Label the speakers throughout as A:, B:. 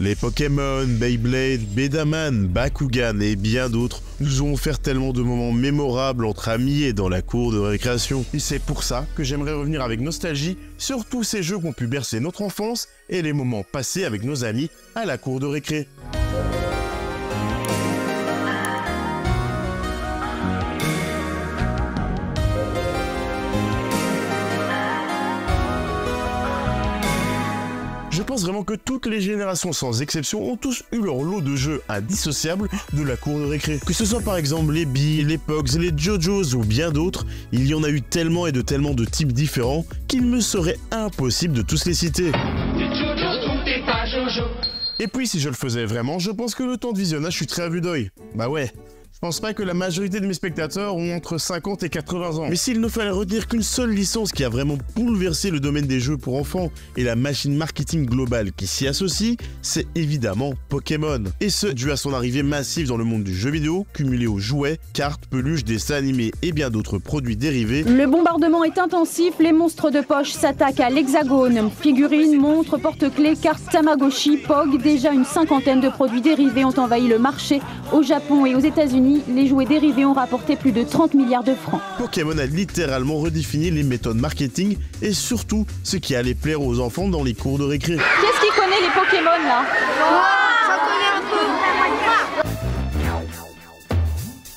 A: Les Pokémon, Beyblade, Bedaman, Bakugan et bien d'autres nous ont offert tellement de moments mémorables entre amis et dans la cour de récréation. Et c'est pour ça que j'aimerais revenir avec nostalgie sur tous ces jeux qui ont pu bercer notre enfance et les moments passés avec nos amis à la cour de récré. Je pense vraiment que toutes les générations sans exception ont tous eu leur lot de jeux indissociables de la cour de récré. Que ce soit par exemple les billes, les Pogs, les JoJo's ou bien d'autres, il y en a eu tellement et de tellement de types différents qu'il me serait impossible de tous les citer. Et puis si je le faisais vraiment, je pense que le temps de visionnage chuterait à vue d'œil. Bah ouais. Je pense pas que la majorité de mes spectateurs ont entre 50 et 80 ans. Mais s'il ne fallait retenir qu'une seule licence qui a vraiment bouleversé le domaine des jeux pour enfants et la machine marketing globale qui s'y associe, c'est évidemment Pokémon. Et ce, dû à son arrivée massive dans le monde du jeu vidéo, cumulée aux jouets, cartes, peluches, dessins animés et bien d'autres produits dérivés.
B: Le bombardement est intensif, les monstres de poche s'attaquent à l'hexagone. Figurines, montres, porte-clés, cartes Tamagotchi, Pog, déjà une cinquantaine de produits dérivés ont envahi le marché. Au Japon et aux États-Unis, les jouets dérivés ont rapporté plus de 30 milliards de francs.
A: Pokémon a littéralement redéfini les méthodes marketing et surtout ce qui allait plaire aux enfants dans les cours de récré.
B: Qu'est-ce qui connaît les Pokémon là?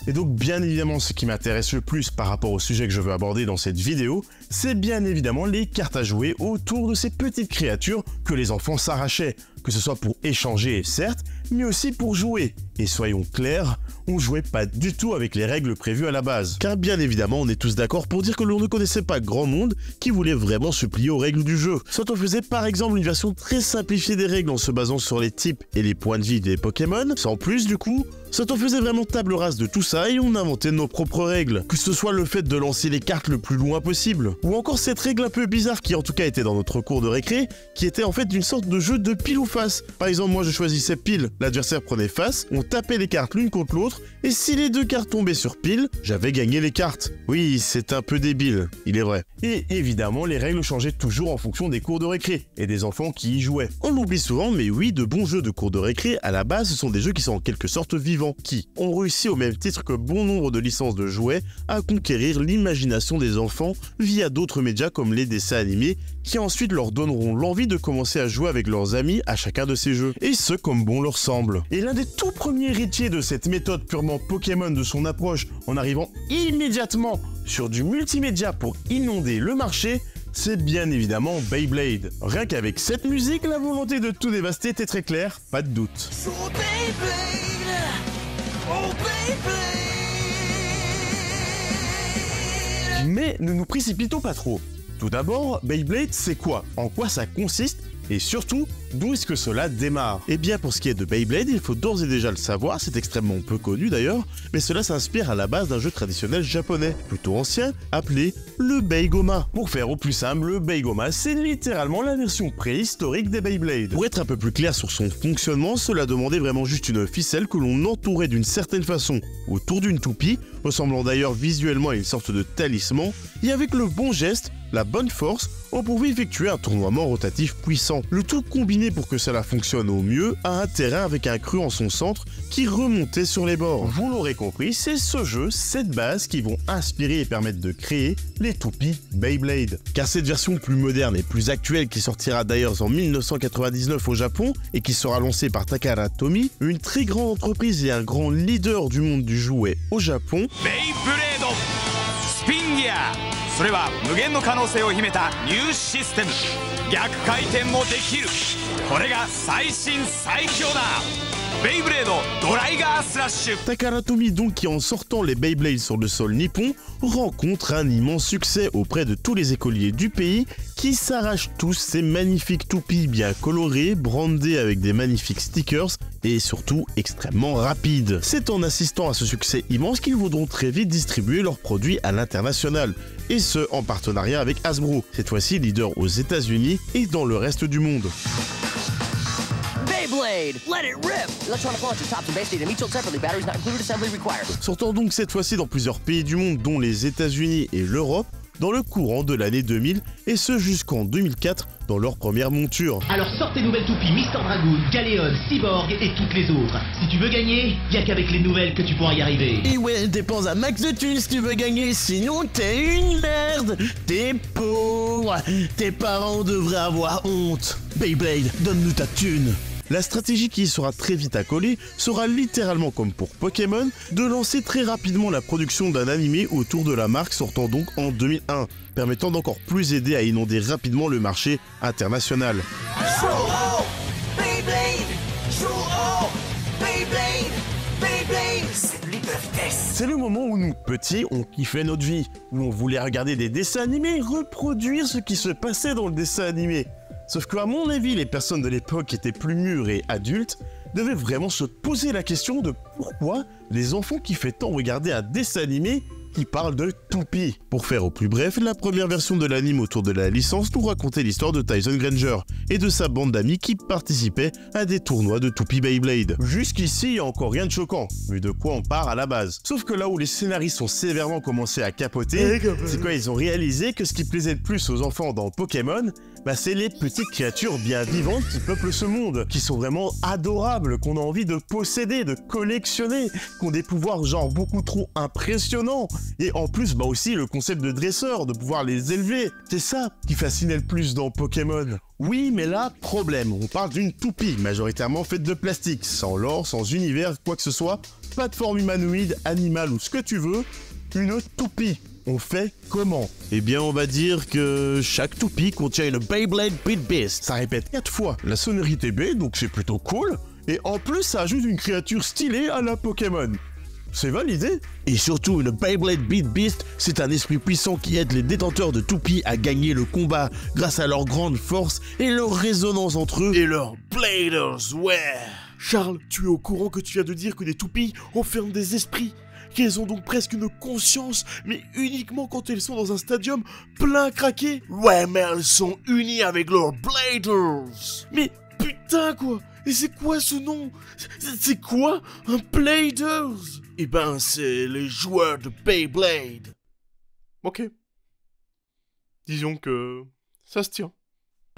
A: Et donc bien évidemment ce qui m'intéresse le plus par rapport au sujet que je veux aborder dans cette vidéo, c'est bien évidemment les cartes à jouer autour de ces petites créatures que les enfants s'arrachaient, que ce soit pour échanger certes, mais aussi pour jouer. Et soyons clairs, on jouait pas du tout avec les règles prévues à la base. Car bien évidemment, on est tous d'accord pour dire que l'on ne connaissait pas grand monde qui voulait vraiment se plier aux règles du jeu. Soit on faisait par exemple une version très simplifiée des règles en se basant sur les types et les points de vie des Pokémon, sans plus du coup, soit on faisait vraiment table rase de tout ça et on inventait nos propres règles. Que ce soit le fait de lancer les cartes le plus loin possible, ou encore cette règle un peu bizarre qui en tout cas était dans notre cours de récré, qui était en fait une sorte de jeu de pile ou face. Par exemple, moi je choisissais pile, l'adversaire prenait face, on tapait les cartes l'une contre l'autre, et si les deux cartes tombaient sur pile, j'avais gagné les cartes. Oui, c'est un peu débile, il est vrai. Et évidemment, les règles changeaient toujours en fonction des cours de récré, et des enfants qui y jouaient. On l'oublie souvent, mais oui, de bons jeux de cours de récré, à la base, ce sont des jeux qui sont en quelque sorte vivants, qui ont réussi au même titre que bon nombre de licences de jouets à conquérir l'imagination des enfants via d'autres médias comme les dessins animés, qui ensuite leur donneront l'envie de commencer à jouer avec leurs amis à chacun de ces jeux, et ce comme bon leur semble. Et l'un des tout premiers héritiers de cette méthode purement Pokémon de son approche, en arrivant immédiatement sur du multimédia pour inonder le marché, c'est bien évidemment Beyblade. Rien qu'avec cette musique, la volonté de tout dévaster était très claire, pas de doute.
C: Oh Beyblade, oh Beyblade.
A: Mais ne nous précipitons pas trop. Tout d'abord, Beyblade, c'est quoi? En quoi ça consiste? Et surtout, d'où est-ce que cela démarre? Eh bien, pour ce qui est de Beyblade, il faut d'ores et déjà le savoir, c'est extrêmement peu connu d'ailleurs, mais cela s'inspire à la base d'un jeu traditionnel japonais, plutôt ancien, appelé le Beigoma. Pour faire au plus simple, le Beigoma, c'est littéralement la version préhistorique des Beyblade. Pour être un peu plus clair sur son fonctionnement, cela demandait vraiment juste une ficelle que l'on entourait d'une certaine façon autour d'une toupie, ressemblant d'ailleurs visuellement à une sorte de talisman, et avec le bon geste, la bonne force, on pouvait effectuer un tournoiement rotatif puissant. Le tout combiné pour que cela fonctionne au mieux à un terrain avec un creux en son centre qui remontait sur les bords. Vous l'aurez compris, c'est ce jeu, cette base qui vont inspirer et permettre de créer les toupies Beyblade. Car cette version plus moderne et plus actuelle qui sortira d'ailleurs en 1999 au Japon et qui sera lancée par Takara Tomy, une très grande entreprise et un grand leader du monde du jouet au Japon,
D: Beyblade Spin Gear それは無限の可能性を秘めたニューシステム逆回転もできるこれが最新最強だベイブレードドライガースラッシュ
A: Takara Tomy donc qui en sortant les Beyblades sur le sol nippon rencontre un immense succès auprès de tous les écoliers du pays qui s'arrachent tous ces magnifiques toupies bien colorées, brandées avec des magnifiques stickers et surtout extrêmement rapides. C'est en assistant à ce succès immense qu'ils voudront très vite distribuer leurs produits à l'international, et ce en partenariat avec Hasbro, cette fois-ci leader aux États-Unis et dans le reste du monde.
C: Beyblade, let it rip! Electronic launcher, tops and base station, each sold separately, batteries not included, assembly required.
A: Sortant donc cette fois-ci dans plusieurs pays du monde dont les États-Unis et l'Europe, dans le courant de l'année 2000 et ce jusqu'en 2004 dans leur première monture.
E: Alors sors tes nouvelles toupies Mister Dragoon, Galéon, Cyborg et toutes les autres. Si tu veux gagner, y'a qu'avec les nouvelles que tu pourras y arriver.
F: Et ouais, dépense un max de thunes si tu veux gagner, sinon t'es une merde. T'es pauvre. Tes parents devraient avoir honte. Beyblade, donne-nous ta thune.
A: La stratégie qui sera très vite accolée sera littéralement comme pour Pokémon de lancer très rapidement la production d'un animé autour de la marque sortant donc en 2001, permettant d'encore plus aider à inonder rapidement le marché international. C'est le moment où nous, petits, on kiffait notre vie, où on voulait regarder des dessins animés et reproduire ce qui se passait dans le dessin animé. Sauf qu'à mon avis, les personnes de l'époque qui étaient plus mûres et adultes devaient vraiment se poser la question de pourquoi les enfants kiffaient tant regarder un dessin animé qui parle de toupies. Pour faire au plus bref, la première version de l'anime autour de la licence nous racontait l'histoire de Tyson Granger et de sa bande d'amis qui participaient à des tournois de toupies Beyblade. Jusqu'ici, il n'y a encore rien de choquant, vu de quoi on part à la base. Sauf que là où les scénaristes ont sévèrement commencé à capoter, c'est quand ils ont réalisé que ce qui plaisait le plus aux enfants dans Pokémon, c'est les petites créatures bien vivantes qui peuplent ce monde, qui sont vraiment adorables, qu'on a envie de posséder, de collectionner, qui ont des pouvoirs genre beaucoup trop impressionnants. Et en plus, aussi le concept de dresseur, de pouvoir les élever. C'est ça qui fascinait le plus dans Pokémon. Oui, mais là, problème, on parle d'une toupie, majoritairement faite de plastique, sans lore, sans univers, quoi que ce soit, pas de forme humanoïde, animale ou ce que tu veux, une toupie. On fait comment? Eh bien, on va dire que chaque toupie contient une Beyblade Beat Beast. Ça répète 4 fois la sonorité B, donc c'est plutôt cool. Et en plus, ça ajoute une créature stylée à la Pokémon. C'est validé.
F: Et surtout, une Beyblade Beat Beast, c'est un esprit puissant qui aide les détenteurs de toupies à gagner le combat grâce à leur grande force et leur résonance entre eux et leurs Bladers, ouais.
G: Charles, tu es au courant que tu viens de dire que les toupies enferment des esprits, qu'elles ont donc presque une conscience, mais uniquement quand elles sont dans un stadium plein craqué?
F: Ouais, mais elles sont unies avec leurs Bladers.
G: Mais putain quoi! Et c'est quoi ce nom? C'est quoi un Bladers?
F: Eh ben, c'est les joueurs de Beyblade.
G: Ok. Disons que ça se tient.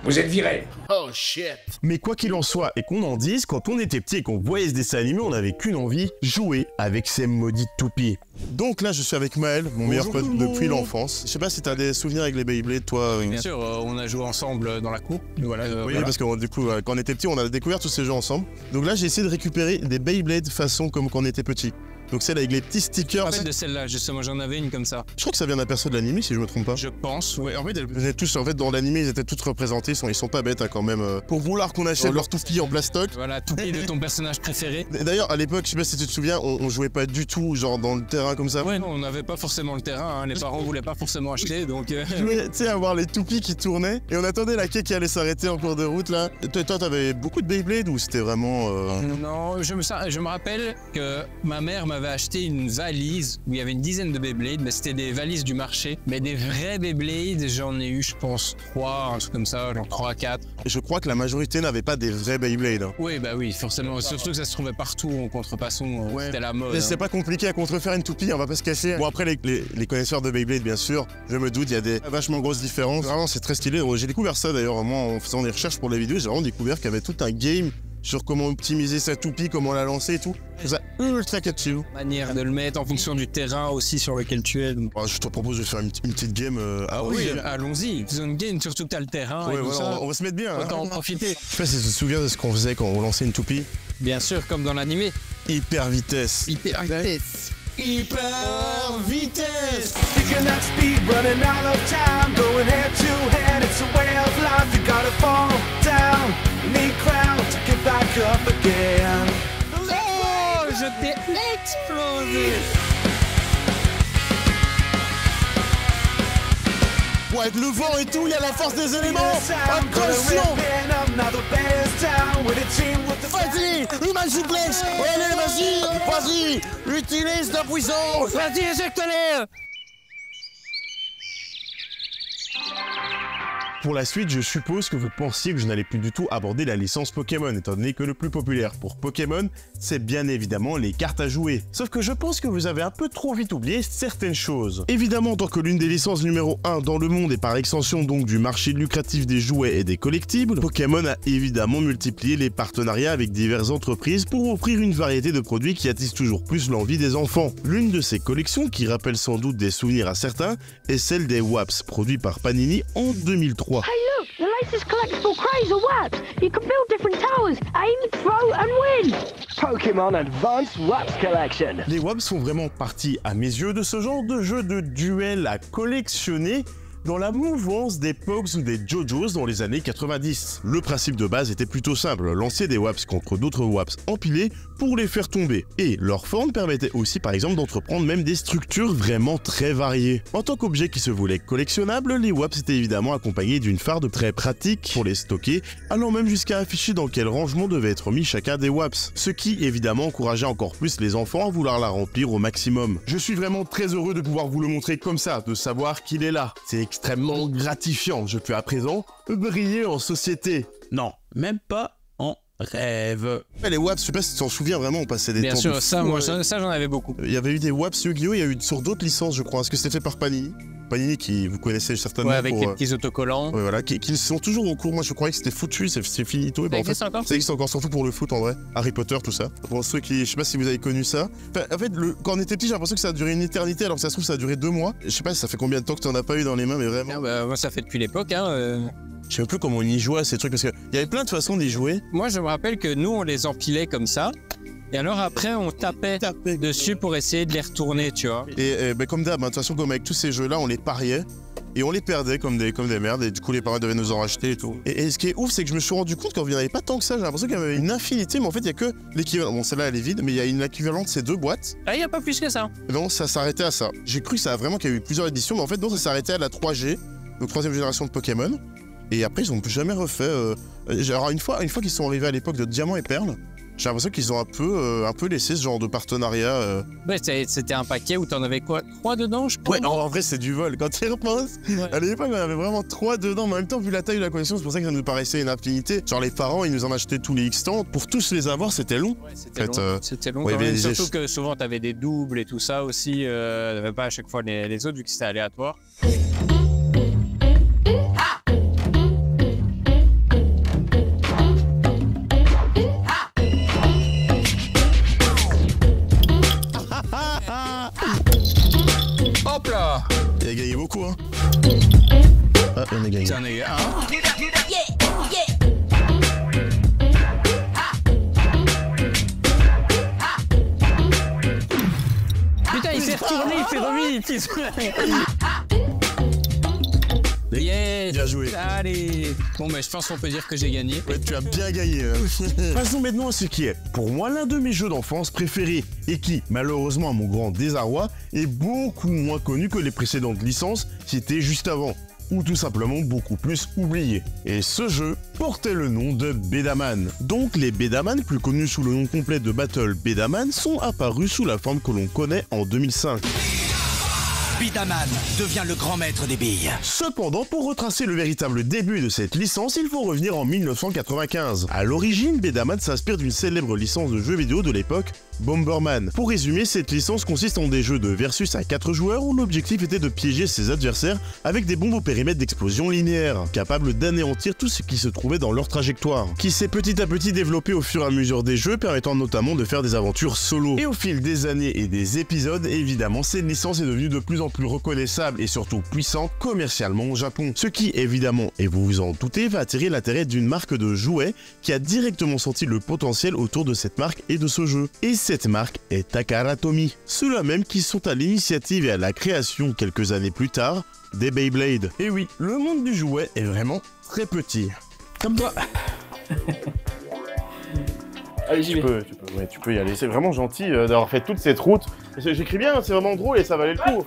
H: Vous êtes viré.
F: Oh shit.
A: Mais quoi qu'il en soit, et qu'on en dise, quand on était petit et qu'on voyait ce dessin animé, on n'avait qu'une envie, jouer avec ces maudites toupies. Donc là, je suis avec Maël, mon meilleur pote depuis l'enfance. Je sais pas si t'as des souvenirs avec les Beyblade, toi.
I: Bien sûr, on a joué ensemble dans la cour. Voilà,
A: oui, parce que du coup, quand on était petit, on a découvert tous ces jeux ensemble. Donc là, j'ai essayé de récupérer des Beyblade façon comme quand on était petit. Donc celle avec les petits stickers.
I: En fait, de celle-là, justement, j'en avais une comme ça.
A: Je crois que ça vient d'un perso de l'anime, si je me trompe pas.
I: Je pense, ouais.
A: En fait, dans l'anime, ils étaient tous représentés. Ils sont pas bêtes quand même. Pour vouloir qu'on achète leur toupie en plastoc.
I: Voilà, toupie de ton personnage préféré.
A: D'ailleurs, à l'époque, je sais pas si tu te souviens, on jouait pas du tout genre dans le terrain comme ça.
I: Ouais, non, on n'avait pas forcément le terrain. Hein. Les parents voulaient pas forcément acheter, donc.
A: Je voulais, tu sais, avoir les toupies qui tournaient et on attendait la quai qui allait s'arrêter en cours de route là. Toi, t'avais beaucoup de Beyblade ou c'était vraiment.
I: Non, je me rappelle que ma mère m'avait acheté une valise où il y avait une dizaine de Beyblade, mais c'était des valises du marché. Mais des vrais Beyblade, j'en ai eu, je pense, 3, un truc comme ça, genre 3, 4.
A: Je crois que la majorité n'avait pas des vrais Beyblade. Hein.
I: Oui, bah oui, forcément. Surtout que ça se trouvait partout en contrefaçon. Ouais. C'était la mode.
A: C'est pas compliqué à contrefaire une toupie, on va pas se cacher. Bon, après, les connaisseurs de Beyblade, bien sûr, je me doute, il y a des vachement grosses différences. Vraiment, c'est très stylé. J'ai découvert ça d'ailleurs, moi, en faisant des recherches pour les vidéos, j'ai vraiment découvert qu'il y avait tout un game sur comment optimiser sa toupie, comment la lancer et tout. Je trouve ça ultra catchy.
I: Manière de le mettre en fonction du terrain aussi sur lequel tu es. Donc.
A: Je te propose de faire une petite game.
I: Oui, allons-y. Faisons une game, surtout que t'as le terrain.
A: Ouais,
I: et tout
A: voilà,
I: ça.
A: on va se mettre bien.
I: Autant en profiter.
A: Je sais pas si tu te souviens de ce qu'on faisait quand on lançait une toupie.
I: Bien sûr, comme dans l'animé.
A: Hyper vitesse.
I: Hyper vitesse.
F: Hyper vitesse.
J: You cannot speed running out of time. Going head to head, it's a way of life. You gotta fall down. You need ground to get back up again.
I: Oh, je t'ai explosé.
F: Ouais, avec le vent et tout, il y a la force des éléments. Attention. Vas-y, Human Suplex. Allez, vas-y, utilise ta puissance.
I: Vas-y, éjecte-les.
A: Pour la suite, je suppose que vous pensiez que je n'allais plus du tout aborder la licence Pokémon, étant donné que le plus populaire pour Pokémon, c'est bien évidemment les cartes à jouer. Sauf que je pense que vous avez un peu trop vite oublié certaines choses. Évidemment, en tant que l'une des licences numéro 1 dans le monde et par extension donc du marché lucratif des jouets et des collectibles, Pokémon a évidemment multiplié les partenariats avec diverses entreprises pour offrir une variété de produits qui attisent toujours plus l'envie des enfants. L'une de ces collections, qui rappelle sans doute des souvenirs à certains, est celle des WAPS, produits par Panini en 2003.
H: Hey look, the latest collectible craze of WAPs. You can build different towers, aim, throw and win.
C: Pokémon Advanced WAPS Collection.
A: Les WAPS font vraiment partie, à mes yeux, de ce genre de jeu de duel à collectionner dans la mouvance des Pogs ou des JoJo's dans les années 90. Le principe de base était plutôt simple, lancer des WAPS contre d'autres WAPS empilés pour les faire tomber. Et leur forme permettait aussi par exemple d'entreprendre même des structures vraiment très variées. En tant qu'objet qui se voulait collectionnable, les WAPS étaient évidemment accompagnés d'une farde très pratique pour les stocker, allant même jusqu'à afficher dans quel rangement devait être mis chacun des WAPS, ce qui évidemment encourageait encore plus les enfants à vouloir la remplir au maximum. Je suis vraiment très heureux de pouvoir vous le montrer comme ça, de savoir qu'il est là. C'est extrêmement gratifiant, je peux à présent briller en société.
F: Non, même pas en rêve.
A: Les WAPS, je sais pas si tu t'en souviens vraiment, on passait des
I: Bien
A: temps
I: sûr,
A: de
I: ça,
A: fou,
I: moi, ça j'en avais beaucoup.
A: Il y avait eu des WAPS Yu-Gi-Oh! Il y a eu sur d'autres licences, je crois. Est-ce que c'était fait par Panini? Panini qui, vous connaissez certainement.
I: Ouais, avec
A: pour,
I: les petits autocollants.
A: Ouais, voilà, qui sont toujours en cours. Moi, je croyais que c'était foutu, c'est finito. Et
I: Ça existe encore?
A: Ça existe encore, surtout pour le foot en vrai. Harry Potter, tout ça. Pour ceux qui, je sais pas si vous avez connu ça. Enfin, en fait, quand on était petit, j'ai l'impression que ça a duré une éternité, alors que ça se trouve, ça a duré 2 mois. Je sais pas, ça fait combien de temps que t'en as pas eu dans les mains, mais vraiment.
I: Ah bah, moi, ça fait depuis l'époque, hein.
A: Je sais même plus comment on y jouait à ces trucs, parce qu'il y avait plein de façons d'y jouer.
I: Moi, je me rappelle que nous, on les empilait comme ça. Et alors après, on tapait dessus pour essayer de les retourner, tu vois.
A: Et ben, comme d'hab, de toute façon, comme avec tous ces jeux-là, on les pariait. Et on les perdait comme des merdes, et du coup les parents devaient nous en racheter et tout. Et ce qui est ouf, c'est que je me suis rendu compte qu'il n'y en avait pas tant que ça, j'ai l'impression qu'il y avait une infinité, mais en fait il y a que l'équivalent. Bon, celle-là elle est vide, mais il y a une équivalent de ces 2 boîtes.
I: Ah, il n'y a pas plus que ça.
A: Non, ça s'arrêtait à ça. J'ai cru que ça a vraiment qu'il y a eu plusieurs éditions, mais en fait non, ça s'arrêtait à la 3G, donc 3ème génération de Pokémon. Et après ils ont plus jamais refait. Alors une fois qu'ils sont arrivés à l'époque de Diamant et Perle, j'ai l'impression qu'ils ont un peu laissé ce genre de partenariat.
I: Ouais, c'était un paquet où t'en avais quoi, 3 dedans, je pense.
A: Ouais, en vrai, c'est du vol. Quand tu y repenses, à l'époque, on avait vraiment 3 dedans. Mais en même temps, vu la taille de la collection, c'est pour ça que ça nous paraissait une infinité. Genre, les parents, ils nous en achetaient tous les X temps. Pour tous les avoir, c'était long.
I: Ouais, c'était long. C'était long
A: ouais,
I: quand même. Surtout que souvent, t'avais des doubles et tout ça aussi. T'avais pas à chaque fois les autres, vu que c'était aléatoire. Hop là!
A: Il a gagné beaucoup, hein. Ah, on a gagné.
I: C'en est un. Putain, il s'est retourné, il s'est remis. Yes!
A: Bien joué.
I: Allez! Bon, bah, je pense qu'on peut dire que j'ai gagné.
A: Ouais, tu as bien gagné. Passons maintenant à ce qui est, pour moi, l'un de mes jeux d'enfance préférés et qui, malheureusement à mon grand désarroi, est beaucoup moins connu que les précédentes licences qui étaient juste avant, ou tout simplement beaucoup plus oublié. Et ce jeu portait le nom de Bedaman. Donc les Bedaman, plus connus sous le nom complet de Battle Bedaman, sont apparus sous la forme que l'on connaît en 2005.
D: Bedaman devient le grand maître des billes.
A: Cependant, pour retracer le véritable début de cette licence, il faut revenir en 1995. À l'origine, Bedaman s'inspire d'une célèbre licence de jeux vidéo de l'époque, Bomberman. Pour résumer, cette licence consiste en des jeux de versus à 4 joueurs où l'objectif était de piéger ses adversaires avec des bombes au périmètre d'explosion linéaire, capables d'anéantir tout ce qui se trouvait dans leur trajectoire, qui s'est petit à petit développé au fur et à mesure des jeux, permettant notamment de faire des aventures solo. Et au fil des années et des épisodes, évidemment, cette licence est devenue de plus en plus reconnaissable et surtout puissante commercialement au Japon. Ce qui, évidemment, et vous vous en doutez, va attirer l'intérêt d'une marque de jouets qui a directement senti le potentiel autour de cette marque et de ce jeu. Et cette marque est Takara Tomy, ceux-là même qui sont à l'initiative et à la création quelques années plus tard des Beyblade. Et oui, le monde du jouet est vraiment très petit. Comme toi.
G: Allez, j'y vais. Tu peux y aller. C'est vraiment gentil d'avoir fait toute cette route. J'écris bien, c'est vraiment drôle et ça valait le coup.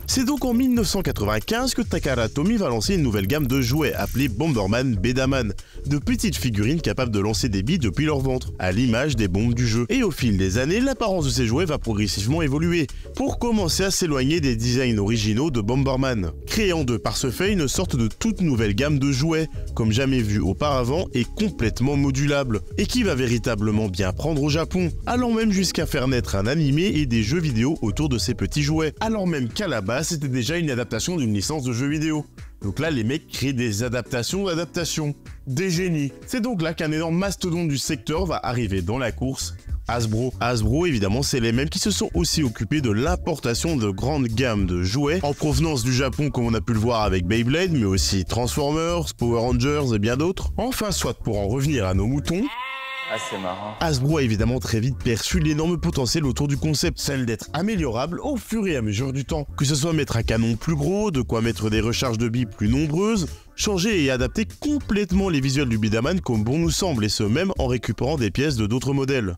A: C'est donc en 1995 que Takara Tomy va lancer une nouvelle gamme de jouets appelée Bomberman Bedaman, de petites figurines capables de lancer des billes depuis leur ventre, à l'image des bombes du jeu. Et au fil des années, l'apparence de ces jouets va progressivement évoluer, pour commencer à s'éloigner des designs originaux de Bomberman, créant de par ce fait une sorte de toute nouvelle gamme de jouets, comme jamais vu auparavant et complètement modulable, et qui va véritablement bien prendre au Japon, allant même jusqu'à faire naître un animé et des jeux vidéo autour de ces petits jouets, alors même qu'à la base c'était déjà une adaptation d'une licence de jeux vidéo. Donc là les mecs créent des adaptations d'adaptations. Des génies. C'est donc là qu'un énorme mastodonte du secteur va arriver dans la course, Hasbro. Hasbro, évidemment, c'est les mêmes qui se sont aussi occupés de l'importation de grandes gammes de jouets en provenance du Japon, comme on a pu le voir avec Beyblade, mais aussi Transformers, Power Rangers et bien d'autres. Enfin, soit pour en revenir à nos moutons,
K: ah, c'est marrant.
A: Hasbro a évidemment très vite perçu l'énorme potentiel autour du concept, celle d'être améliorable au fur et à mesure du temps. Que ce soit mettre un canon plus gros, de quoi mettre des recharges de billes plus nombreuses, changer et adapter complètement les visuels du Bedaman comme bon nous semble, et ce même en récupérant des pièces de d'autres modèles.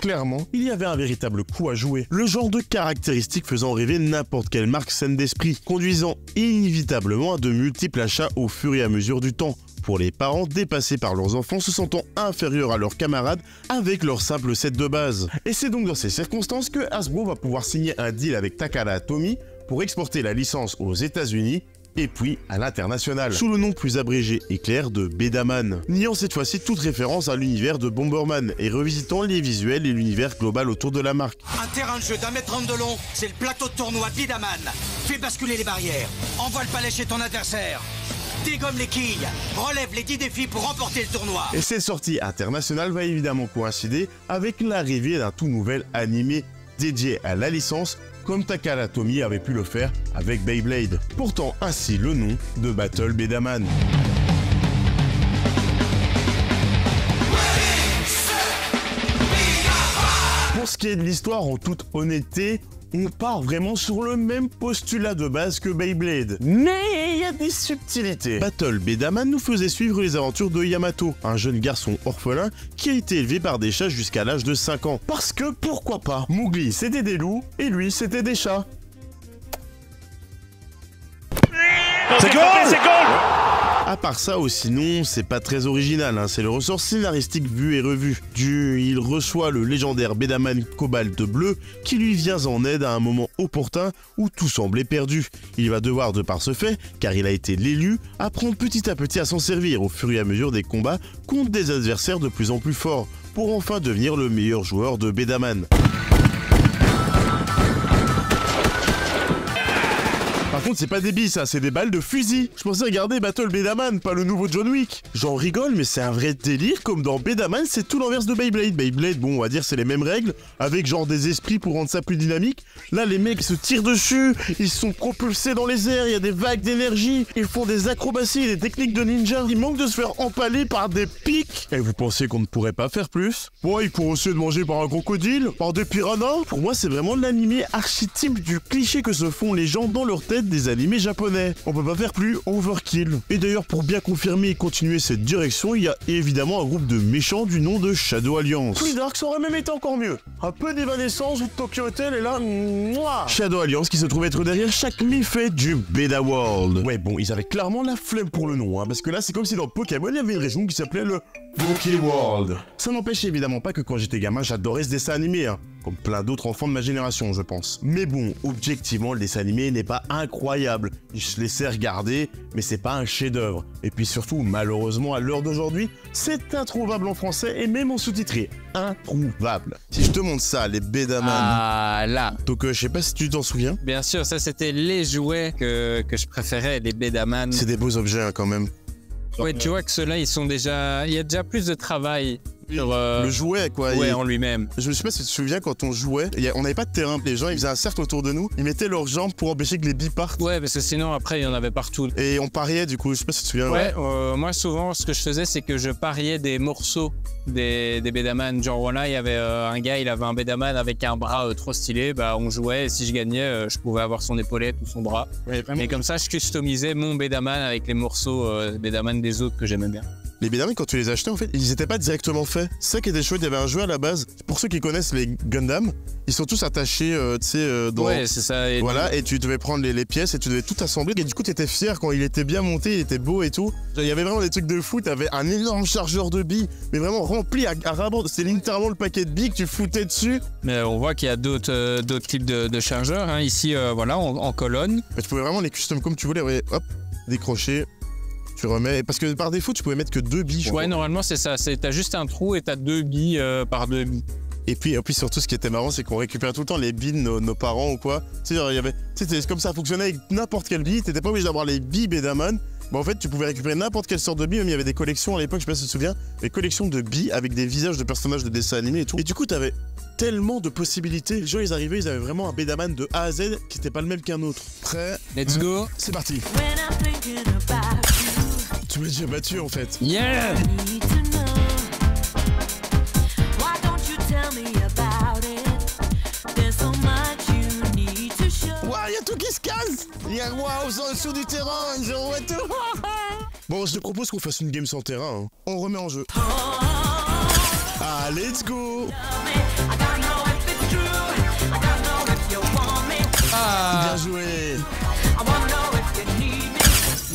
A: Clairement, il y avait un véritable coup à jouer, le genre de caractéristiques faisant rêver n'importe quelle marque saine d'esprit, conduisant inévitablement à de multiples achats au fur et à mesure du temps, pour les parents dépassés par leurs enfants se sentant inférieurs à leurs camarades avec leur simple set de base. Et c'est donc dans ces circonstances que Hasbro va pouvoir signer un deal avec Takara Tomy pour exporter la licence aux États-Unis et puis à l'international, sous le nom plus abrégé et clair de Bedaman, niant cette fois-ci toute référence à l'univers de Bomberman et revisitant les visuels et l'univers global autour de la marque.
L: Un terrain de jeu d'1,30 m de long, c'est le plateau de tournoi Bedaman. Fais basculer les barrières, envoie le palais chez ton adversaire, dégomme les quilles, relève les 10 défis pour remporter le tournoi.
A: Et cette sortie internationale va évidemment coïncider avec l'arrivée d'un tout nouvel animé dédié à la licence, comme Takara Tomy avait pu le faire avec Beyblade, portant ainsi le nom de Battle Bedaman. Pour ce qui est de l'histoire, en toute honnêteté, on part vraiment sur le même postulat de base que Beyblade. Mais il y a des subtilités. Battle Bedaman nous faisait suivre les aventures de Yamato, un jeune garçon orphelin qui a été élevé par des chats jusqu'à l'âge de 5 ans. Parce que pourquoi pas? Mowgli c'était des loups et lui c'était des chats.
G: C'est goal! C'est goal!
A: À part ça, sinon, c'est pas très original, hein. C'est le ressort scénaristique vu et revu. Il reçoit le légendaire Bedaman Cobalt bleu qui lui vient en aide à un moment opportun où tout semblait perdu. Il va devoir, de par ce fait, car il a été l'élu, apprendre petit à petit à s'en servir au fur et à mesure des combats contre des adversaires de plus en plus forts, pour enfin devenir le meilleur joueur de Bedaman. Par contre, c'est pas des billes ça, c'est des balles de fusil. Je pensais regarder Battle Bedaman, pas le nouveau John Wick. J'en rigole, mais c'est un vrai délire, comme dans Bedaman, c'est tout l'inverse de Beyblade. Beyblade, bon, on va dire c'est les mêmes règles, avec genre des esprits pour rendre ça plus dynamique. Là, les mecs se tirent dessus, ils sont propulsés dans les airs, il y a des vagues d'énergie, ils font des acrobaties et des techniques de ninja. Ils manquent de se faire empaler par des pics. Et vous pensez qu'on ne pourrait pas faire plus? Bon, ils pourraient aussi être mangés par un crocodile, par des piranhas. Pour moi, c'est vraiment l'animé archétype du cliché que se font les gens dans leur tête des animés japonais. On peut pas faire plus overkill. Et d'ailleurs, pour bien confirmer et continuer cette direction, il y a évidemment un groupe de méchants du nom de Shadow Alliance. Oui, Dark, ça aurait même été encore mieux. Un peu d'évanescence ou de Tokyo Hotel et là, mouah. Shadow Alliance qui se trouve être derrière chaque méfait du Beda World. Ouais, bon, ils avaient clairement la flemme pour le nom, hein, parce que là, c'est comme si dans Pokémon, il y avait une région qui s'appelait le Poké World. Ça n'empêche évidemment pas que quand j'étais gamin, j'adorais ce dessin animé, hein, comme plein d'autres enfants de ma génération, je pense. Mais bon, objectivement, le dessin animé n'est pas incroyable. Il se laissait regarder, mais c'est pas un chef-d'œuvre. Et puis surtout, malheureusement, à l'heure d'aujourd'hui, c'est introuvable en français et même en sous-titré. Introuvable. Si je te montre ça, les Bedaman.
I: Ah là.
A: Donc je sais pas si tu t'en souviens.
I: Bien sûr, ça c'était les jouets que je préférais, les Bedaman.
A: C'est des beaux objets hein, quand même.
I: Ouais, tu vois que ceux-là, ils sont déjà... Il y a déjà plus de travail sur...
A: Le jouet, quoi.
I: Ouais, en lui-même.
A: Je me sais pas si tu te souviens, quand on jouait, on n'avait pas de terrain. Les gens, ils faisaient un cercle autour de nous, ils mettaient leurs jambes pour empêcher que les billes partent.
I: Ouais, parce que sinon, après, il y en avait partout.
A: Et on pariait, du coup, je sais pas si tu te souviens.
I: Ouais, moi, souvent, ce que je faisais, c'est que je pariais des morceaux des Bedaman. Genre, voilà, il y avait un gars, il avait un Bedaman avec un bras trop stylé. Bah, on jouait, et si je gagnais, je pouvais avoir son épaulette ou son bras. Ouais, et comme ça, je customisais mon Bedaman avec les morceaux Bedaman des autres que j'aimais bien.
A: les Bedaman, quand tu les achetais, en fait, ils étaient pas directement faits. C'est ça qui était chouette, il y avait un jeu à la base. Pour ceux qui connaissent les Gundam, ils sont tous attachés, tu sais, dans...
I: Ouais, c'est ça. Et
A: voilà, et tu devais prendre les pièces et tu devais tout assembler. Et du coup, t'étais fier quand il était bien monté, il était beau et tout. Il y avait vraiment des trucs de fou, t'avais un énorme chargeur de billes, mais vraiment rempli à ras-bord. C'est littéralement le paquet de billes que tu foutais dessus.
I: Mais on voit qu'il y a d'autres types de chargeurs, hein. Ici, voilà, en colonne.
A: Mais tu pouvais vraiment les custom comme tu voulais, ouais, hop, décrocher. Tu remets, parce que par défaut, tu pouvais mettre que 2 billes.
I: Ouais, normalement, c'est ça. T'as juste un trou et t'as 2 billes par 2 billes.
A: Et puis surtout, ce qui était marrant, c'est qu'on récupérait tout le temps les billes de nos parents ou quoi. Tu sais, c'était comme ça fonctionnait avec n'importe quelle bille. T'étais pas obligé d'avoir les billes Bedaman. Bon, en fait, tu pouvais récupérer n'importe quelle sorte de billes. Même il y avait des collections à l'époque, je sais pas si tu te souviens, des collections de billes avec des visages de personnages de dessins animés et tout. Et du coup, t'avais tellement de possibilités. Les gens, ils arrivaient, ils avaient vraiment un Bedaman de A à Z qui n'était pas le même qu'un autre. Prêt?
I: Let's go.
A: C'est parti. Tu m'as déjà battu en fait.
I: Yeah!
A: Waouh, y'a tout qui se casse! Y'a waouh, en dessous du terrain, ils ont tout. Bon, je te propose qu'on fasse une game sans terrain. Hein. On remet en jeu. Ah, let's go!
I: Ah!
A: Bien joué!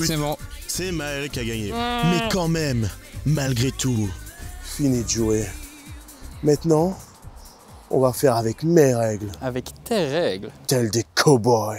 I: C'est bon.
A: C'est Maël qui a gagné. Mais quand même, malgré tout.
G: Fini de jouer. Maintenant, on va faire avec mes règles.
I: Avec tes règles.
G: Telles des cow-boys.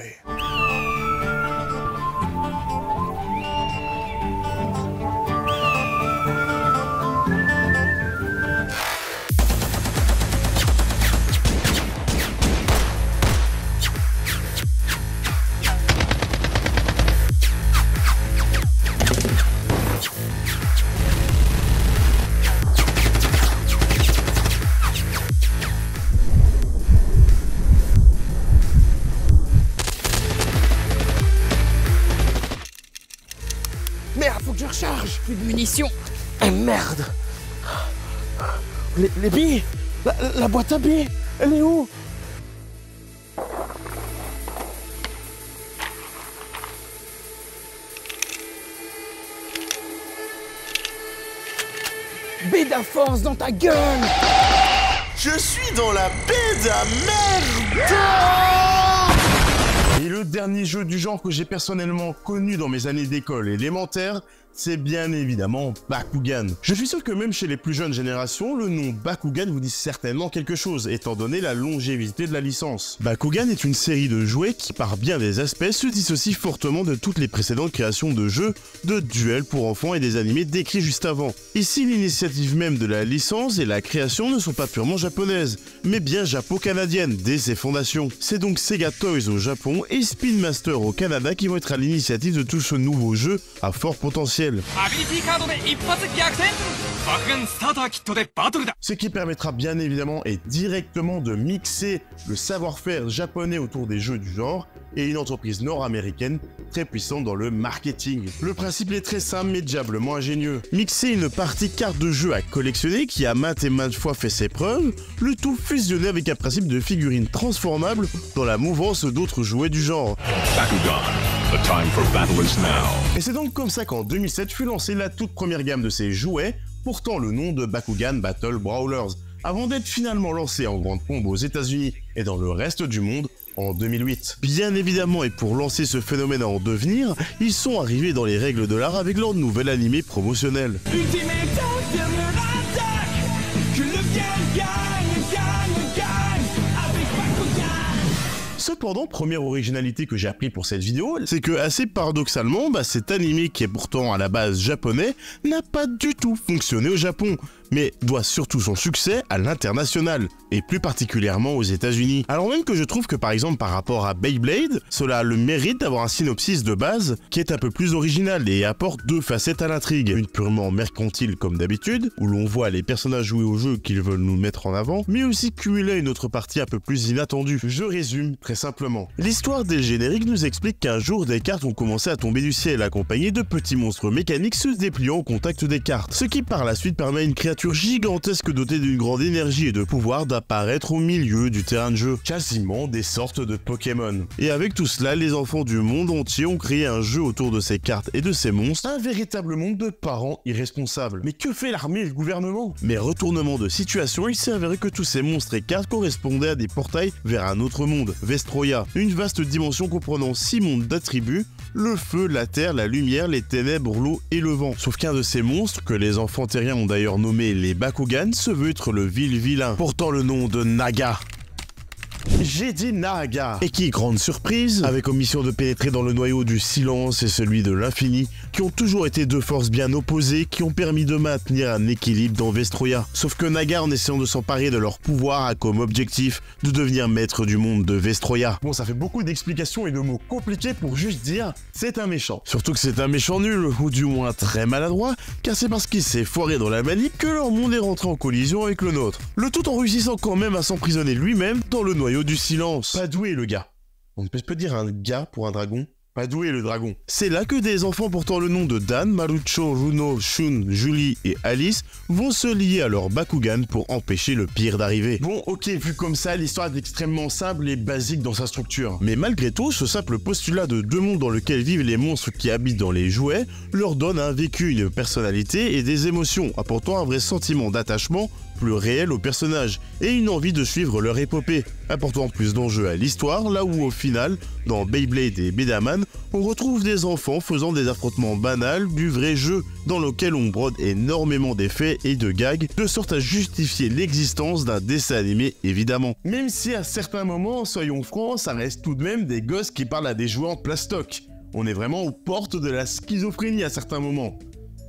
K: Merde, faut que je recharge. Plus de munitions.
G: Eh merde! Les billes? La boîte à billes? Elle est où?
K: Béda force dans ta gueule!
A: Je suis dans la Béda merde! Et le dernier jeu du genre que j'ai personnellement connu dans mes années d'école élémentaire, c'est bien évidemment Bakugan. Je suis sûr que même chez les plus jeunes générations, le nom Bakugan vous dit certainement quelque chose, étant donné la longévité de la licence. Bakugan est une série de jouets qui, par bien des aspects, se dissocie fortement de toutes les précédentes créations de jeux, de duels pour enfants et des animés décrits juste avant. Ici, l'initiative même de la licence et la création ne sont pas purement japonaises, mais bien japo-canadiennes dès ses fondations. C'est donc Sega Toys au Japon et Spin Master au Canada qui vont être à l'initiative de tout ce nouveau jeu à fort potentiel. Ce qui permettra bien évidemment et directement de mixer le savoir-faire japonais autour des jeux du genre et une entreprise nord-américaine très puissante dans le marketing. Le principe est très simple mais diablement ingénieux. Mixer une partie carte de jeu à collectionner qui a maintes et maintes fois fait ses preuves, le tout fusionné avec un principe de figurine transformable dans la mouvance d'autres jouets du genre.
M: Bakugan, the time for battle is now.
A: Et c'est donc comme ça qu'en 2007 fut lancée la toute première gamme de ces jouets, portant le nom de Bakugan Battle Brawlers, avant d'être finalement lancé en grande pompe aux États-Unis et dans le reste du monde en 2008. Bien évidemment, et pour lancer ce phénomène à en devenir, ils sont arrivés dans les règles de l'art avec leur nouvel animé promotionnel. Cependant, première originalité que j'ai appris pour cette vidéo, c'est que assez paradoxalement, cet animé qui est pourtant à la base japonais, n'a pas du tout fonctionné au Japon, mais doit surtout son succès à l'international, et plus particulièrement aux États-Unis. Alors même que je trouve que par exemple par rapport à Beyblade, cela a le mérite d'avoir un synopsis de base qui est un peu plus original et apporte deux facettes à l'intrigue. Une purement mercantile comme d'habitude, où l'on voit les personnages jouer au jeu qu'ils veulent nous mettre en avant, mais aussi cumuler une autre partie un peu plus inattendue. Je résume très simplement. L'histoire des génériques nous explique qu'un jour des cartes ont commencé à tomber du ciel accompagnées de petits monstres mécaniques se dépliant au contact des cartes, ce qui par la suite permet à une créature créatures gigantesques dotées d'une grande énergie et de pouvoir d'apparaître au milieu du terrain de jeu. Quasiment des sortes de Pokémon. Et avec tout cela, les enfants du monde entier ont créé un jeu autour de ces cartes et de ces monstres, un véritable monde de parents irresponsables. Mais que fait l'armée et le gouvernement? Mais retournement de situation, il s'est avéré que tous ces monstres et cartes correspondaient à des portails vers un autre monde, Vestroia, une vaste dimension comprenant 6 mondes d'attributs, le feu, la terre, la lumière, les ténèbres, l'eau et le vent. Sauf qu'un de ces monstres, que les enfants terriens ont d'ailleurs nommé les Bakugan, se veut être le vil vilain, portant le nom de Naga. J'ai dit Naga. Et qui, grande surprise, avait comme mission de pénétrer dans le noyau du silence et celui de l'infini, qui ont toujours été deux forces bien opposées qui ont permis de maintenir un équilibre dans Vestroia. Sauf que Naga, en essayant de s'emparer de leur pouvoir, a comme objectif de devenir maître du monde de Vestroia. Bon, ça fait beaucoup d'explications et de mots compliqués pour juste dire c'est un méchant. Surtout que c'est un méchant nul, ou du moins très maladroit, car c'est parce qu'il s'est foiré dans la manip que leur monde est rentré en collision avec le nôtre. Le tout en réussissant quand même à s'emprisonner lui-même dans le noyau du silence. Pas doué le gars. On peut dire un gars pour un dragon. Pas doué le dragon. C'est là que des enfants portant le nom de Dan, Marucho, Runo, Shun, Julie et Alice vont se lier à leur Bakugan pour empêcher le pire d'arriver. Bon, ok, vu comme ça, l'histoire est extrêmement simple et basique dans sa structure. Mais malgré tout, ce simple postulat de deux mondes dans lesquels vivent les monstres qui habitent dans les jouets leur donne un vécu, une personnalité et des émotions, apportant un vrai sentiment d'attachement plus réel aux personnages et une envie de suivre leur épopée, apportant plus d'enjeux à l'histoire, là où au final, dans Beyblade et Bedaman, on retrouve des enfants faisant des affrontements banals du vrai jeu, dans lequel on brode énormément d'effets et de gags, de sorte à justifier l'existence d'un dessin animé évidemment. Même si à certains moments, soyons francs, ça reste tout de même des gosses qui parlent à des jouets en plastoc. On est vraiment aux portes de la schizophrénie à certains moments.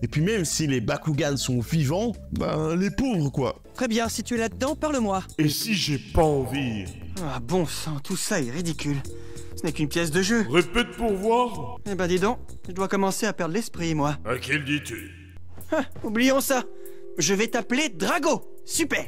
A: Et puis même si les Bakugan sont vivants, ben les pauvres quoi.
N: Très bien, si tu es là-dedans, parle-moi.
G: Et si j'ai pas envie?
N: Ah bon sang, tout ça est ridicule. Ce n'est qu'une pièce de jeu.
G: Répète pour voir.
N: Eh ben dis donc, je dois commencer à perdre l'esprit moi.
G: À quel dis-tu?
N: Oublions ça. Je vais t'appeler Drago. Super.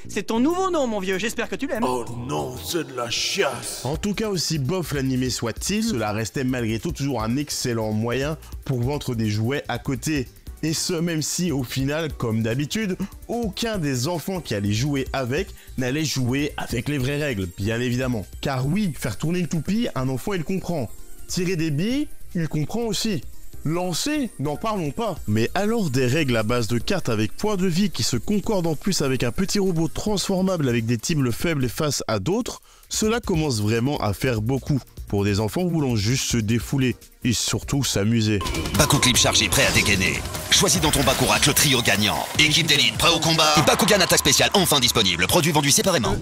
N: C'est ton nouveau nom mon vieux, j'espère que tu l'aimes.
G: Oh non, c'est de la chiasse.
A: En tout cas, aussi bof l'animé soit-il, cela restait malgré tout toujours un excellent moyen pour vendre des jouets à côté. Et ce, même si, au final, comme d'habitude, aucun des enfants qui allaient jouer avec n'allait jouer avec les vraies règles, bien évidemment. Car oui, faire tourner une toupie, un enfant il comprend. Tirer des billes, il comprend aussi. Lancer, n'en parlons pas. Mais alors des règles à base de cartes avec points de vie qui se concordent en plus avec un petit robot transformable avec des cibles faibles face à d'autres, cela commence vraiment à faire beaucoup pour des enfants voulant juste se défouler et surtout s'amuser.
L: Baku Clip chargé, prêt à dégainer. Choisis dans ton Bakurak le trio gagnant. Équipe d'élite, prêt au combat. Bakugan attaque spéciale, enfin disponible. Produit vendu séparément.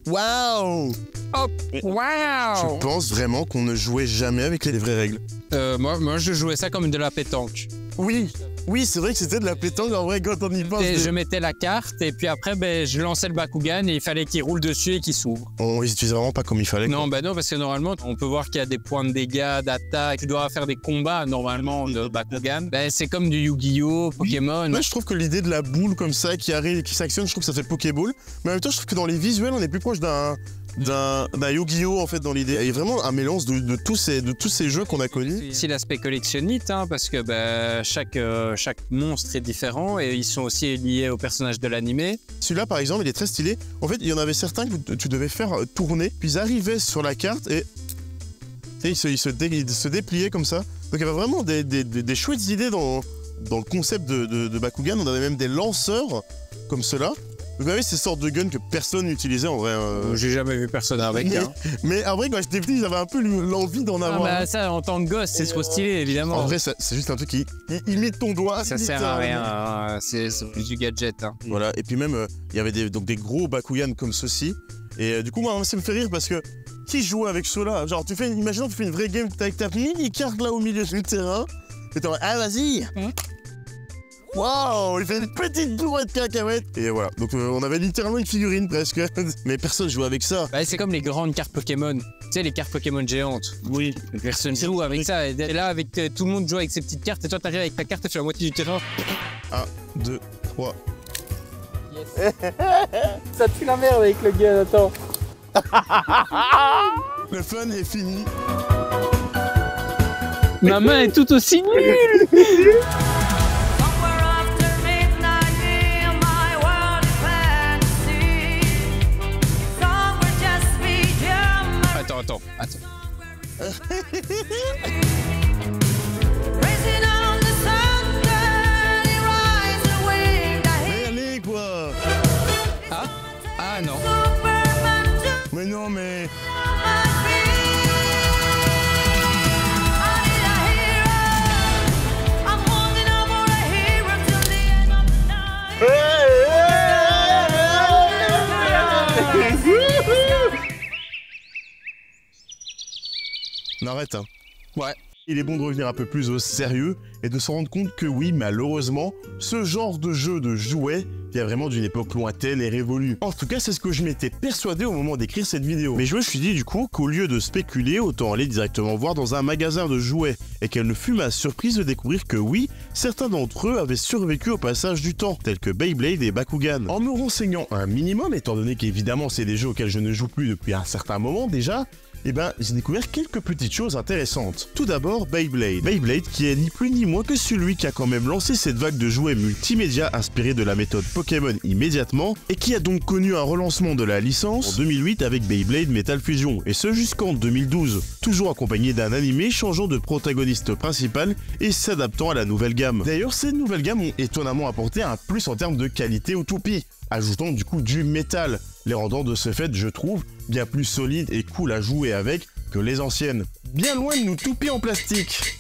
A: Waouh!
I: Oh, waouh!
A: Je pense vraiment qu'on ne jouait jamais avec les vraies règles.
I: Moi, je jouais ça comme de la pétanque.
A: Oui, c'est vrai que c'était de la pétanque en vrai quand on y pense.
I: Je mettais la carte et puis après, je lançais le Bakugan et il fallait qu'il roule dessus et qu'il s'ouvre.
A: On les utilisait vraiment pas comme il fallait.
I: Non, non, parce que normalement, on peut voir qu'il y a des points de dégâts, d'attaque. Tu dois faire des combats normalement de Bakugan. C'est comme du Yu-Gi-Oh, Pokémon.
A: Moi, je trouve que l'idée de la boule comme ça qui arrive, qui s'actionne, je trouve que ça fait Pokéball. Mais en même temps, je trouve que dans les visuels, on est plus proche d'un Yu-Gi-Oh en fait dans l'idée. Il y a vraiment un mélange de tous ces jeux qu'on a connus.
I: C'est l'aspect collectionnite parce que chaque monstre est différent et ils sont aussi liés au personnage de l'animé.
A: Celui-là par exemple il est très stylé. En fait il y en avait certains que tu devais faire tourner, puis ils arrivaient sur la carte et ils se dépliaient comme ça. Donc il y avait vraiment des chouettes idées dans le concept de Bakugan. On avait même des lanceurs comme ceux-là. Vous avez ces sortes de guns que personne n'utilisait en vrai.
I: J'ai jamais vu personne avec.
A: Mais en vrai, quand j'étais petit, j'avais un peu l'envie d'en avoir.
I: Ça, en tant que gosse, c'est trop stylé, évidemment.
A: En vrai, c'est juste un truc qui imite ton doigt.
I: Ça sert à rien, c'est du gadget.
A: Voilà, et puis même, il y avait des gros Bakugan comme ceux-ci. Et du coup, moi, ça me fait rire parce que qui joue avec ceux-là? Genre, imaginons que tu fais une vraie game avec ta mini-carte là au milieu du terrain. Et t'es en ah, vas-y! Waouh, il fait une petite bourrée de cacahuètes. Et voilà, donc on avait littéralement une figurine presque. Mais personne jouait avec ça.
I: C'est comme les grandes cartes Pokémon. Tu sais, les cartes Pokémon géantes.
A: Oui.
I: Personne joue avec ça. Et là, avec tout le monde joue avec ses petites cartes. Et toi, t'arrives avec ta carte et tu fais la moitié du terrain.
A: 1, 2, 3.
K: Yes. Ça tue la merde avec le gun, attends.
A: Le fun est fini.
K: Ma main est tout aussi nulle.
A: Mais allez quoi.
I: Ah non.
A: Mais non mais... On arrête, hein.
I: Ouais.
A: Il est bon de revenir un peu plus au sérieux et de se rendre compte que oui, malheureusement, ce genre de jeu de jouets vient vraiment d'une époque lointaine et révolue. En tout cas, c'est ce que je m'étais persuadé au moment d'écrire cette vidéo. Mais je me suis dit du coup qu'au lieu de spéculer, autant aller directement voir dans un magasin de jouets. Et quelle ne fut ma surprise de découvrir que oui, certains d'entre eux avaient survécu au passage du temps, tels que Beyblade et Bakugan. En me renseignant un minimum, étant donné qu'évidemment c'est des jeux auxquels je ne joue plus depuis un certain moment déjà, eh ben, j'ai découvert quelques petites choses intéressantes. Tout d'abord, Beyblade. Beyblade qui est ni plus ni moins que celui qui a quand même lancé cette vague de jouets multimédia inspirés de la méthode Pokémon immédiatement, et qui a donc connu un relancement de la licence en 2008 avec Beyblade Metal Fusion, et ce jusqu'en 2012, toujours accompagné d'un animé changeant de protagoniste principal et s'adaptant à la nouvelle gamme. D'ailleurs, ces nouvelles gammes ont étonnamment apporté un plus en termes de qualité aux toupies, ajoutant du coup du métal, les rendant de ce fait, je trouve, bien plus solides et cool à jouer avec que les anciennes. Bien loin de nous toupies en plastique.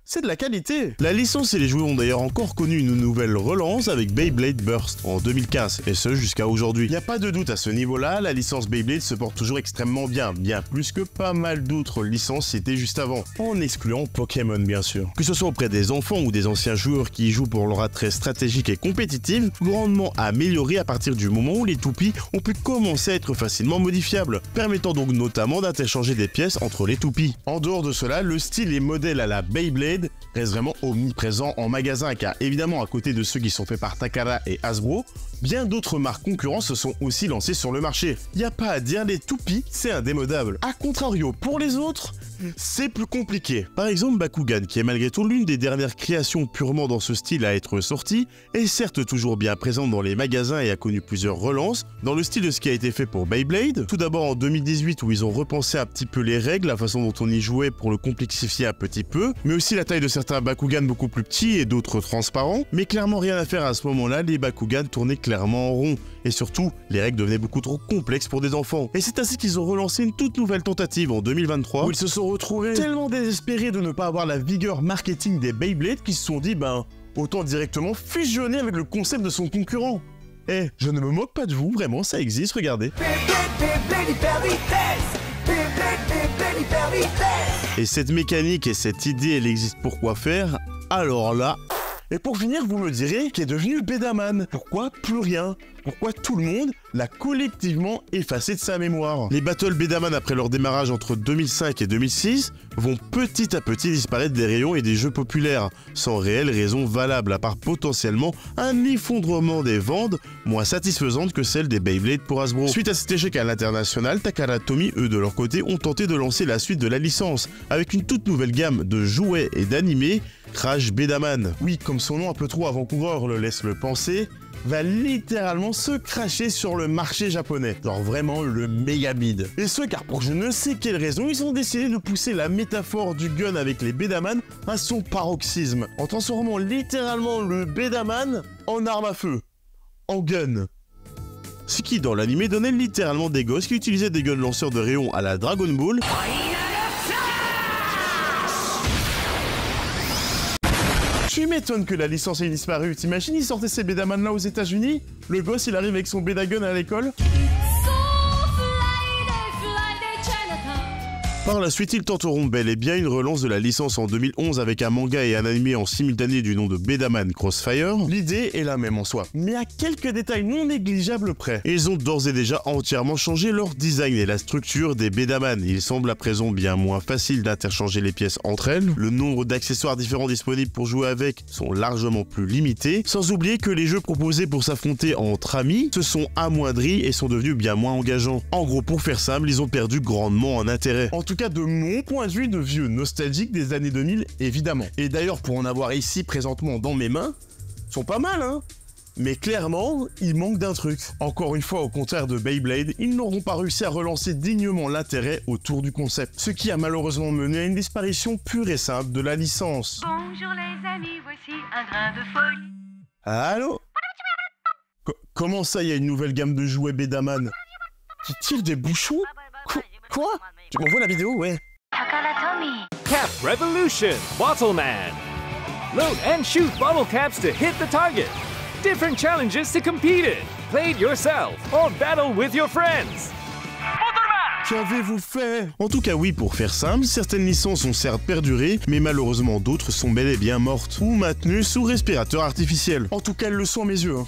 A: C'est de la qualité. La licence et les jouets ont d'ailleurs encore connu une nouvelle relance avec Beyblade Burst en 2015, et ce jusqu'à aujourd'hui. Y a pas de doute à ce niveau-là, la licence Beyblade se porte toujours extrêmement bien plus que pas mal d'autres licences citées juste avant, en excluant Pokémon bien sûr. Que ce soit auprès des enfants ou des anciens joueurs qui y jouent pour leur attrait stratégique et compétitif, grandement amélioré à partir du moment où les toupies ont pu commencer à être facilement modifiables, permettant donc notamment d'interchanger des pièces entre les toupies. En dehors de cela, le style et modèle à la Beyblade reste vraiment omniprésent en magasin, car évidemment à côté de ceux qui sont faits par Takara et Hasbro, bien d'autres marques concurrentes se sont aussi lancées sur le marché. Y a pas à dire, les toupies, c'est indémodable. A contrario, pour les autres, c'est plus compliqué. Par exemple, Bakugan, qui est malgré tout l'une des dernières créations purement dans ce style à être sortie, est certes toujours bien présente dans les magasins et a connu plusieurs relances, dans le style de ce qui a été fait pour Beyblade. Tout d'abord en 2018 où ils ont repensé un petit peu les règles, la façon dont on y jouait pour le complexifier un petit peu, mais aussi la taille de certains Bakugan beaucoup plus petits et d'autres transparents, mais clairement rien à faire à ce moment-là, les Bakugan tournaient clairement en rond, et surtout, les règles devenaient beaucoup trop complexes pour des enfants. Et c'est ainsi qu'ils ont relancé une toute nouvelle tentative en 2023, où ils se sont retrouvés tellement désespérés de ne pas avoir la vigueur marketing des Beyblade qu'ils se sont dit, ben, autant directement fusionner avec le concept de son concurrent. Eh, je ne me moque pas de vous, vraiment, ça existe, regardez. Et cette mécanique et cette idée, elle existe pour quoi faire? Alors là... Et pour finir, vous me direz qu'est devenu Bedaman. Pourquoi plus rien? Pourquoi tout le monde l'a collectivement effacé de sa mémoire? Les battles Bedaman après leur démarrage entre 2005 et 2006 vont petit à petit disparaître des rayons et des jeux populaires, sans réelle raison valable, à part potentiellement un effondrement des ventes moins satisfaisante que celle des Beyblade pour Hasbro. Suite à cet échec à l'international, Takara Tomy, eux de leur côté, ont tenté de lancer la suite de la licence, avec une toute nouvelle gamme de jouets et d'animés, Crash Bedaman. Oui, comme son nom un peu trop avant-coureur le laisse le penser, va littéralement se cracher sur le marché japonais. Genre vraiment le méga bide. Et ce car pour je ne sais quelle raison, ils ont décidé de pousser la métaphore du gun avec les Bedaman à son paroxysme, en transformant littéralement le Bedaman en arme à feu. En gun. Ce qui dans l'anime donnait littéralement des gosses qui utilisaient des guns lanceurs de rayons à la Dragon Ball. Tu m'étonnes que la licence ait disparu. T'imagines, ils sortaient ces Bedaman là aux États-Unis? Le gosse, il arrive avec son Bedagun à l'école. Par la suite, ils tenteront bel et bien une relance de la licence en 2011 avec un manga et un animé en simultané du nom de Bedaman Crossfire. L'idée est la même en soi, mais à quelques détails non négligeables près. Ils ont d'ores et déjà entièrement changé leur design et la structure des Bedaman. Il semble à présent bien moins facile d'interchanger les pièces entre elles. Le nombre d'accessoires différents disponibles pour jouer avec sont largement plus limités, sans oublier que les jeux proposés pour s'affronter entre amis se sont amoindris et sont devenus bien moins engageants. En gros, pour faire simple, ils ont perdu grandement en intérêt. En tout cas, de mon point de vue de vieux nostalgique des années 2000, évidemment. Et d'ailleurs, pour en avoir ici présentement dans mes mains, sont pas mal, hein. Mais clairement, il manque d'un truc. Encore une fois, au contraire de Beyblade, ils n'auront pas réussi à relancer dignement l'intérêt autour du concept, ce qui a malheureusement mené à une disparition pure et simple de la licence.
O: Bonjour les amis, voici un grain de folie.
A: Allô? Comment ça, il y a une nouvelle gamme de jouets Bedaman qui tire des bouchons? Quoi? Tu m'envoies la vidéo? Ouais.
P: Cap Revolution, Bottleman. Load and shoot bottle caps to hit the target. Different challenges to compete in. Play it yourself or battle with your friends.
A: Qu'avez-vous fait? En tout cas oui, pour faire simple, certaines licences ont certes perduré, mais malheureusement d'autres sont bel et bien mortes, ou maintenues sous respirateur artificiel. En tout cas, elles le sont à mes yeux.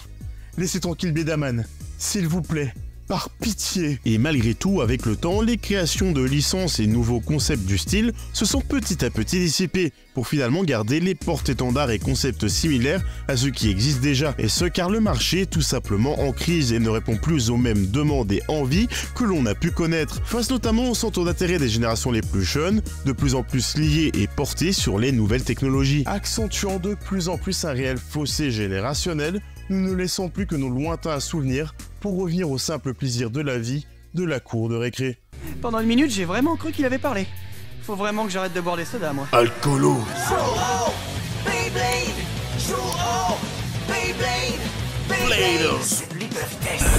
A: Laissez tranquille Bedaman, s'il vous plaît. Par pitié. Et malgré tout, avec le temps, les créations de licences et nouveaux concepts du style se sont petit à petit dissipées, pour finalement garder les porte-étendards et concepts similaires à ceux qui existent déjà. Et ce car le marché est tout simplement en crise et ne répond plus aux mêmes demandes et envies que l'on a pu connaître, face notamment au centre d'intérêt des générations les plus jeunes, de plus en plus liés et portés sur les nouvelles technologies, accentuant de plus en plus un réel fossé générationnel. Nous ne laissons plus que nos lointains souvenirs pour revenir au simple plaisir de la vie, de la cour de récré.
N: Pendant une minute, j'ai vraiment cru qu'il avait parlé. Faut vraiment que j'arrête de boire des sodas, moi.
A: Alcoolo.
J: Beyblade! Show off! Beyblade! Beyblade! Beyblade!